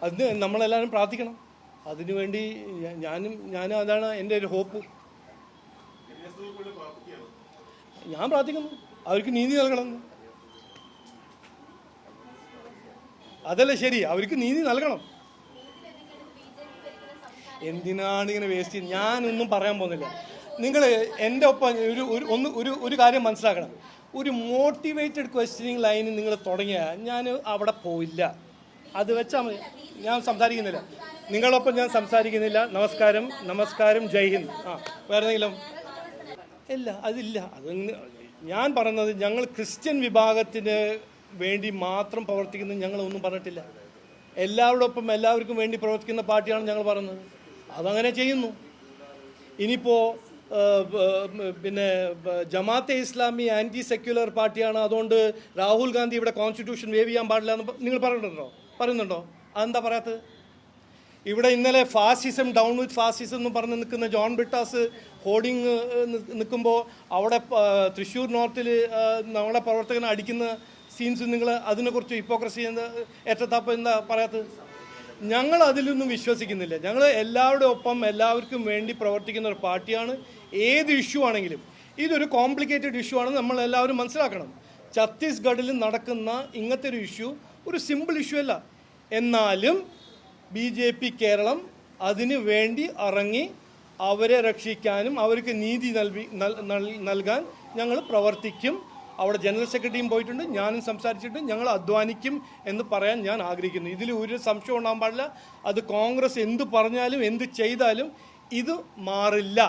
അതിന് നമ്മളെല്ലാവരും പ്രാർത്ഥിക്കണം. അതിനുവേണ്ടി ഞാനും അതാണ് എൻ്റെ ഒരു ഹോപ്പ്. ഞാൻ പ്രാർത്ഥിക്കുന്നു അവർക്ക് നീതി നൽകണമെന്ന്. അതല്ലേ ശരി, അവർക്ക് നീതി നൽകണം. എന്തിനാണ് ഇങ്ങനെ വേസ്റ്റ് ചെയ്യുന്നത്? ഞാനൊന്നും പറയാൻ പോകുന്നില്ല. നിങ്ങൾ എൻ്റെ ഒപ്പം ഒരു കാര്യം മനസ്സിലാക്കണം. ഒരു മോട്ടിവേറ്റഡ് ക്വസ്റ്റ്യനിങ് ലൈൻ നിങ്ങൾ തുടങ്ങിയാൽ ഞാൻ അവിടെ പോയില്ല. അത് വെച്ചാൽ മതി. ഞാൻ സംസാരിക്കുന്നില്ല, നിങ്ങളൊപ്പം ഞാൻ സംസാരിക്കുന്നില്ല. നമസ്കാരം, ജയ് ഹിന്ദ്. വേറെ എന്തെങ്കിലും ഇല്ല, അതില്ല. അത് ഞാൻ പറയുന്നത് ഞങ്ങൾ ക്രിസ്ത്യൻ വിഭാഗത്തിന് വേണ്ടി മാത്രം പ്രവർത്തിക്കുന്നത് ഞങ്ങളൊന്നും പറഞ്ഞിട്ടില്ല. എല്ലാവരോടൊപ്പം എല്ലാവർക്കും വേണ്ടി പ്രവർത്തിക്കുന്ന പാർട്ടിയാണ് ഞങ്ങൾ പറയുന്നത്. അതങ്ങനെ ചെയ്യുന്നു. ഇനിയിപ്പോൾ പിന്നെ ജമാഅത്തെ ഇസ്ലാമി ആൻറ്റി സെക്യുലർ പാർട്ടിയാണ്, അതുകൊണ്ട് രാഹുൽ ഗാന്ധി ഇവിടെ കോൺസ്റ്റിറ്റ്യൂഷൻ വേവ് ചെയ്യാൻ പാടില്ല എന്ന് നിങ്ങൾ പറയുന്നുണ്ടോ? അതെന്താ പറയാത്തത്? ഇവിടെ ഇന്നലെ ഫാസിസം, ഡൗൺ വിത്ത് ഫാസിസം എന്ന് പറഞ്ഞ് നിൽക്കുന്ന ജോൺ ബ്രിട്ടാസ് ഹോർഡിങ് നിൽക്കുമ്പോൾ അവിടെ തൃശ്ശൂർ നോർത്തിൽ നമ്മളെ പ്രവർത്തകനെ അടിക്കുന്ന സീൻസ് നിങ്ങൾ അതിനെക്കുറിച്ച് ഹിപ്പോക്രസി ഏറ്റത്താപ്പ് എന്താ പറയാത്തത്? ഞങ്ങൾ അതിലൊന്നും വിശ്വസിക്കുന്നില്ല. ഞങ്ങൾ എല്ലാവരുടെ ഒപ്പം എല്ലാവർക്കും വേണ്ടി പ്രവർത്തിക്കുന്ന ഒരു പാർട്ടിയാണ്. ഏത് ഇഷ്യൂ ആണെങ്കിലും ഇതൊരു കോംപ്ലിക്കേറ്റഡ് ഇഷ്യൂ ആണെന്ന് നമ്മൾ എല്ലാവരും മനസ്സിലാക്കണം. ഛത്തീസ്ഗഡിൽ നടക്കുന്ന ഇങ്ങനത്തെ ഒരു ഇഷ്യൂ ഒരു സിമ്പിൾ ഇഷ്യൂ അല്ല. എന്നാലും BJP കേരളം അതിനു വേണ്ടി ഇറങ്ങി അവരെ രക്ഷിക്കാനും അവർക്ക് നീതി നൽകാൻ ഞങ്ങൾ പ്രവർത്തിക്കും. അവിടെ ജനറൽ സെക്രട്ടറിയും പോയിട്ടുണ്ട്, ഞാനും സംസാരിച്ചിട്ടുണ്ട്. ഞങ്ങൾ അധ്വാനിക്കും എന്ന് പറയാൻ ഞാൻ ആഗ്രഹിക്കുന്നു. ഇതിൽ ഒരു സംശയം ഉണ്ടാകാൻ പാടില്ല. അത് കോൺഗ്രസ് എന്ത് പറഞ്ഞാലും എന്ത് ചെയ്താലും ഇത് മാറില്ല.